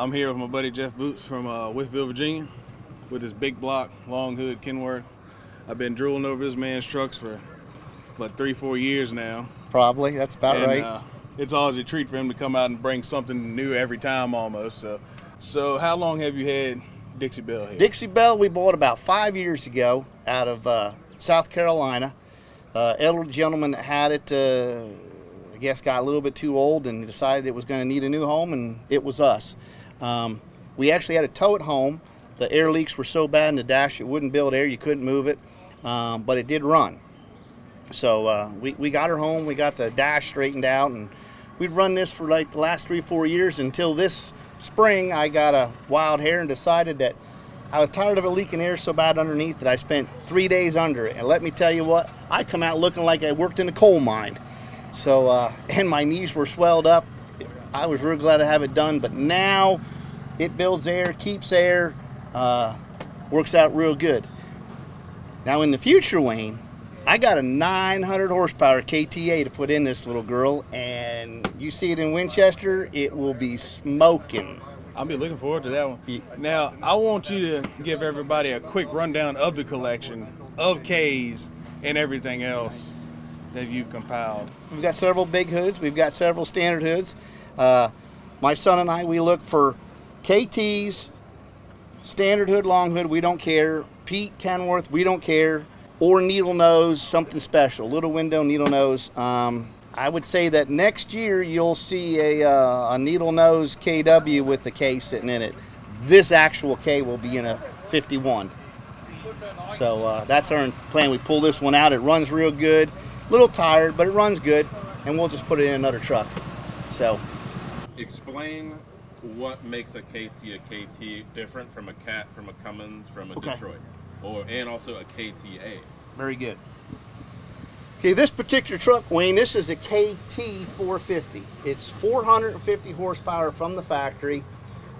I'm here with my buddy Jeff Butz from Wytheville, Virginia, with his big block, long hood Kenworth. I've been drooling over this man's trucks for about 3-4 years now. Probably, that's about right. It's always a treat for him to come out and bring something new every time almost. So how long have you had Dixie Belle here? Dixie Belle we bought about 5 years ago out of South Carolina. Elder gentleman that had it, I guess, got a little bit too old and decided it was going to need a new home, and it was us. We actually had to tow it home. The air leaks were so bad in the dash it wouldn't build air, you couldn't move it, but it did run. So we got her home, we got the dash straightened out, and we'd run this for like the last 3-4 years until this spring I got a wild hair and decided that I was tired of it leaking air so bad underneath that I spent 3 days under it. And let me tell you what, I come out looking like I worked in a coal mine. So, and my knees were swelled up. I was real glad to have it done, but now it builds air, keeps air, works out real good. Now in the future, Wayne, I got a 900 horsepower KTA to put in this little girl, and you see it in Winchester, it will be smoking. I'll be looking forward to that one. Now, I want you to give everybody a quick rundown of the collection of Ks and everything else that you've compiled. We've got several big hoods. We've got several standard hoods. My son and I, we look for KTs, standard hood, long hood, we don't care. Pete, Kenworth, we don't care. Or needle nose, something special, little window needle nose. I would say that next year you'll see a needle nose KW with the K sitting in it. This actual K will be in a 51. So that's our plan. We pull this one out. It runs real good. A little tired, but it runs good, and we'll just put it in another truck. So, explain what makes a KT a KT different from a Cat, from a Cummins, from a Detroit, and also a KTA. Very good. Okay, this particular truck, Wayne, this is a KT 450. It's 450 horsepower from the factory.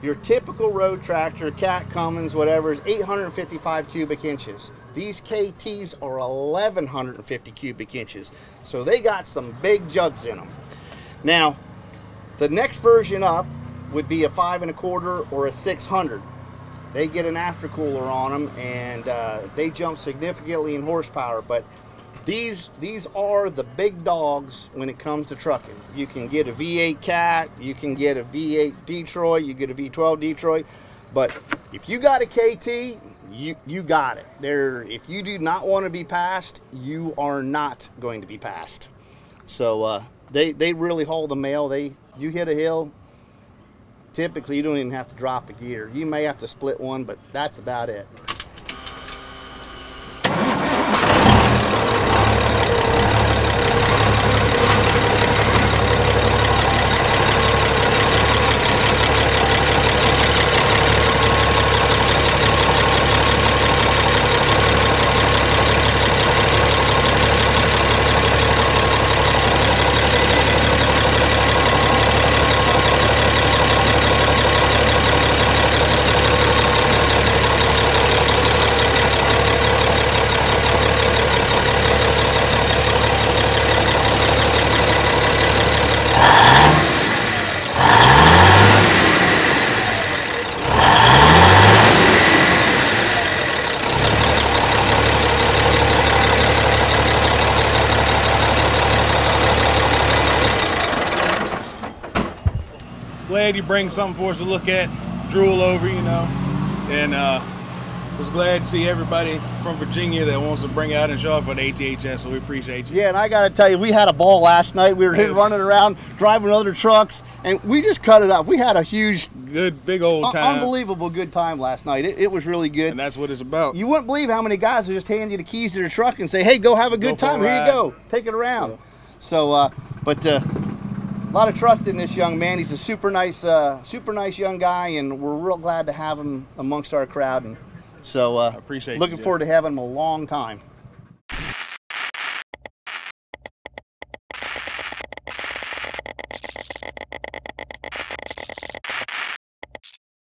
Your typical road tractor, Cat, Cummins, whatever, is 855 cubic inches. These KTs are 1,150 cubic inches. So they got some big jugs in them. Now, the next version up would be a 5 1/4 or a 600. They get an aftercooler on them, and they jump significantly in horsepower. But these are the big dogs when it comes to trucking. You can get a V8 Cat, you can get a V8 Detroit, you get a V12 Detroit, but if you got a KT, you got it. If you do not want to be passed, you are not going to be passed. So they really haul the mail. You hit a hill, typically you don't even have to drop a gear. You may have to split one, but that's about it. Glad you bring something for us to look at, drool over, you know, and was glad to see everybody from Virginia that wants to bring out and show up at ATHS, so we appreciate you. Yeah, and I got to tell you, we had a ball last night. We were running around, driving other trucks, and we just cut it up. We had a huge, good, big old time. Unbelievable good time last night. It was really good. And that's what it's about. You wouldn't believe how many guys would just hand you the keys to their truck and say, hey, go have a good time. Here you go. Take it around. So, a lot of trust in this young man. He's a super nice young guy, and we're real glad to have him amongst our crowd. And so, I appreciate looking forward to having him a long time.